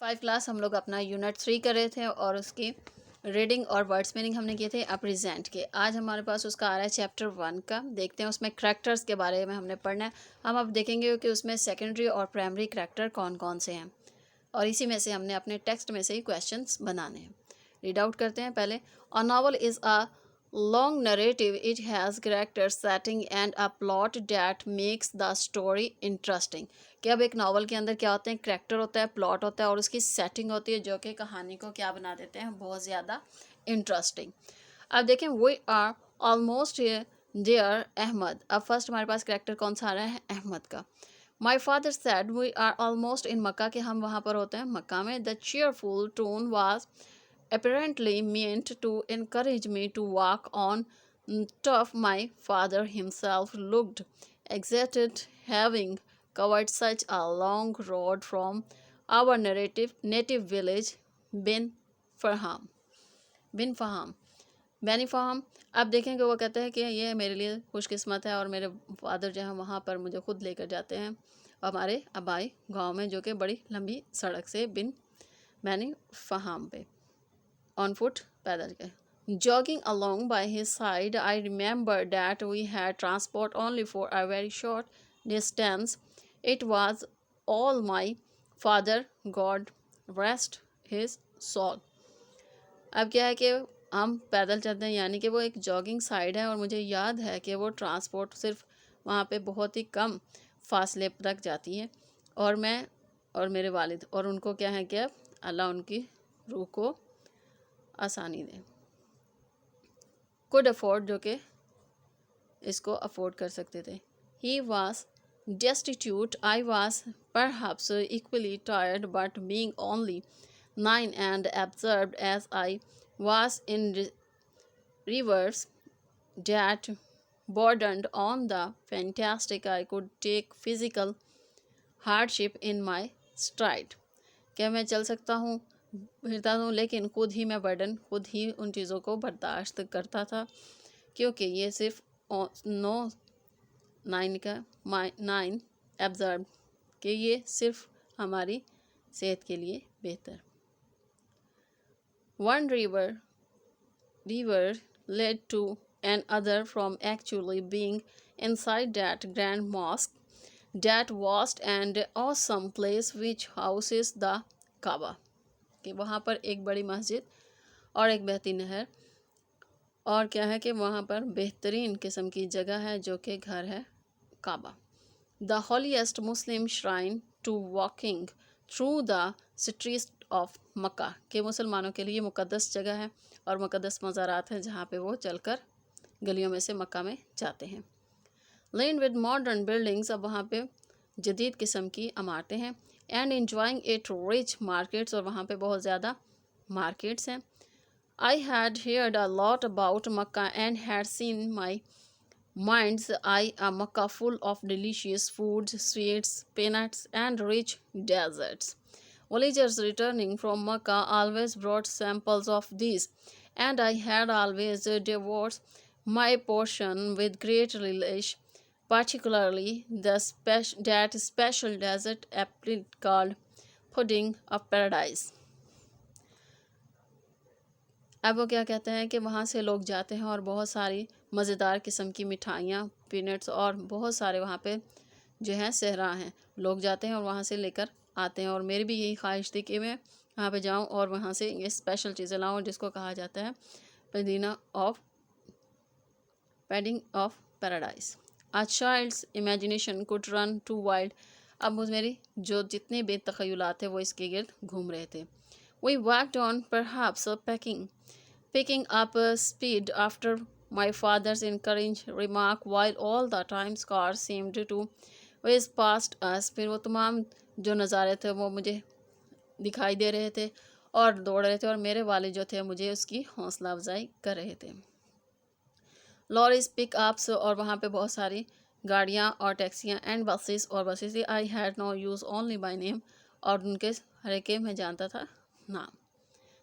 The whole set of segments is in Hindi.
5 क्लास हम लोग अपना यूनिट 3 कर रहे थे और उसकी रीडिंग और वर्ड्स मीनिंग हमने किए थे प्रेजेंट के। आज हमारे पास उसका आ रहा है चैप्टर 1 का। देखते हैं उसमें करैक्टर्स के बारे में हमने पढ़ना है। हम अब देखेंगे कि उसमें सेकेंडरी और प्राइमरी करैक्टर कौन कौन से हैं और इसी में से हमने अपने टेक्स्ट में से ही क्वेश्चंस बनाने हैं। रीड आउट करते हैं पहले। A novel is a long narrative. It has character setting and a plot that makes the story interesting. कि अब एक नावल के अंदर क्या होते हैं, करैक्टर होता है, प्लॉट होता है और उसकी सेटिंग होती है जो कि कहानी को क्या बना देते हैं, बहुत ज़्यादा इंटरेस्टिंग। अब देखें, we are almost there Ahmed. अब फर्स्ट हमारे पास करैक्टर कौन सा आ रहा है, अहमद का। My father said we are almost in Mecca, कि हम वहाँ पर होते हैं मक्का में। The cheerful tone was apparently meant to encourage me to walk on tough. My father himself looked excited, having covered such a long road from our native village, Bin Farham. बिन फहाम, बैनी फहाम। अब देखेंगे वो कहते हैं कि ये मेरे लिए खुशकिस्मत है और मेरे फादर जो हैं वहाँ पर मुझे खुद लेकर जाते हैं हमारे आबाई गांव में, जो कि बड़ी लंबी सड़क से बिन बैनी फहाम पे on foot, पैदल के। Jogging along by his side, I remember that we had transport only for a very short distance. It was all my father, God rest his soul. अब क्या है कि हम पैदल चलते हैं, यानी कि वो एक जॉगिंग साइड है और मुझे याद है कि वो ट्रांसपोर्ट सिर्फ वहाँ पे बहुत ही कम फासले तक जाती है और मैं और मेरे वालिद और उनको क्या है कि अल्लाह उनकी रूह को आसानी दे। कुड अफोर्ड, जो कि इसको अफोर्ड कर सकते थे। He was destitute. I was perhaps equally tired, but being only 9 and absorbed as I was in rivers that bordered on the fantastic, I could take physical hardship in my stride. क्या मैं चल सकता हूँ, फिरता हूँ, लेकिन खुद ही मैं बर्डन, खुद ही उन चीज़ों को बर्दाश्त करता था, क्योंकि ये सिर्फ 9 एब्जर्व कि ये सिर्फ हमारी सेहत के लिए बेहतर। One river led to another from actually being inside that grand mosque, that vast and awesome place which houses the Kaaba, कि वहाँ पर एक बड़ी मस्जिद और एक बहती नहर और क्या है कि वहाँ पर बेहतरीन किस्म की जगह है जो कि घर है Kaaba. The holiest Muslim shrine to walking through the streets of Mecca, के मुसलमानों के लिए मुक़द्दस जगह है और मुक़द्दस मज़ारात हैं जहाँ पे वो चलकर गलियों में से मक्का में जाते हैं। लेन विद मॉडर्न बिल्डिंग्स, अब वहाँ पे जदीद किस्म की इमारतें हैं। And enjoying it rich markets, और वहाँ पे बहुत ज़्यादा मार्केट्स हैं। I had heard a lot about Makkah and had seen my mind's eye a Makkah full of delicious foods, sweets, peanuts, and rich deserts. Villagers returning from Makkah always brought samples of these, and I had always devoured my portion with great relish, particularly that special desert apple called pudding of paradise. अब वो क्या कहते हैं कि वहाँ से लोग जाते हैं और बहुत सारी मज़ेदार किस्म की मिठाइयाँ, पीनट्स और बहुत सारे वहाँ पे जो हैं सहरा हैं, लोग जाते हैं और वहाँ से लेकर आते हैं। और मेरी भी यही ख्वाहिश थी कि मैं वहाँ पे जाऊँ और वहाँ से ये स्पेशल चीज़ें लाऊँ जिसको कहा जाता है padding of paradise. A child's imagination could run too wild, अब मेरी जो जितने बेतखयलात थे वो इसके गिर्द घूम रहे थे। We walked on perhaps picking up speed after my father's encouraging remark, while all the time cars seemed to whiz past us. फिर वो तमाम जो नज़ारे थे वो मुझे दिखाई दे रहे थे और दौड़ रहे थे और मेरे वाले जो थे मुझे उसकी हौसला अफजाई कर रहे थे। लॉरीज पिकअप्स, और वहाँ पे बहुत सारी गाड़ियाँ और टैक्सियाँ एंड बसेस और buses. I had no use only by name, और उनके हर एक के मैं जानता था नाम,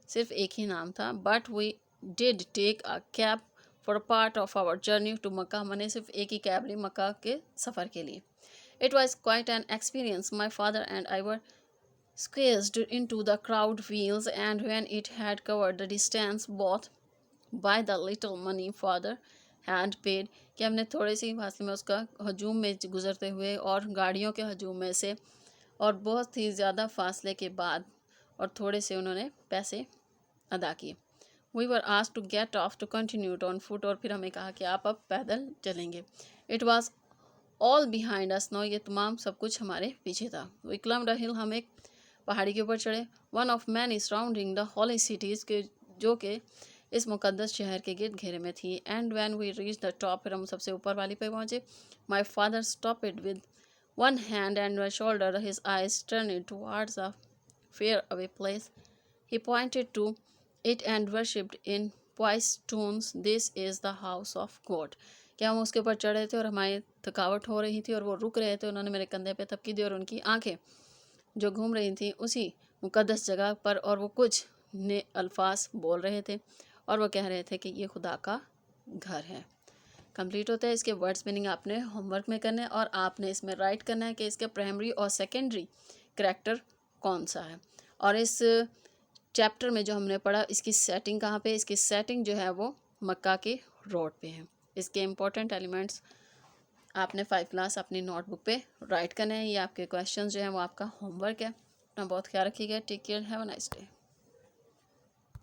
सिर्फ एक ही नाम था। But we did take a cab for part of our journey to Mecca, मैंने सिर्फ एक ही कैब ली मक्का के सफ़र के लिए। It was quite an experience. My father and I were squeezed into the crowd wheels, and when it had covered the distance both by the little money father had paid, कि हमने थोड़ी सी फासले में उसका हजूम में गुजरते हुए और गाड़ियों के हजूम में से और बहुत ही ज़्यादा फासले के बाद और थोड़े से उन्होंने पैसे अदा किए। We were asked to get off to continue on foot, और फिर हमें कहा कि आप अब पैदल चलेंगे। It was all behind us now, ये तमाम सब कुछ हमारे पीछे था। We climbed a hill, हम एक पहाड़ी के ऊपर चढ़े। One of many surrounding the holy cities, के जो कि इस मुकद्दस शहर के गिर्द घेरे में थी। And when we reached the top, फिर हम सबसे ऊपर वाली पे पहुँचे। My father stopped it with one hand and my shoulder, his eyes turned towards a far away place. He pointed to it and worshipped in pious tones, "This is the house of God." क्या हम उसके ऊपर चढ़े थे और हमारी थकावट हो रही थी और वो रुक रहे थे। उन्होंने मेरे कंधे पे थपकी दी और उनकी आंखें जो घूम रही थी उसी मुकद्दस जगह पर, और वो कुछ ने अल्फाज बोल रहे थे और वो कह रहे थे कि ये खुदा का घर है। कंप्लीट होता है। इसके वर्ड्स मीनिंग आपने होमवर्क में करना है और आपने इसमें राइट करना है कि इसका प्राइमरी और सेकेंडरी करैक्टर कौन सा है। और इस चैप्टर में जो हमने पढ़ा इसकी सेटिंग कहाँ पे, इसकी सेटिंग जो है वो मक्का के रोड पे है। इसके इम्पोर्टेंट एलिमेंट्स आपने 5 क्लास अपनी नोटबुक पे राइट करना है। ये आपके क्वेश्चन जो हैं वो आपका होमवर्क है। अपना बहुत ख्याल रखिएगा। Take care, have a nice day.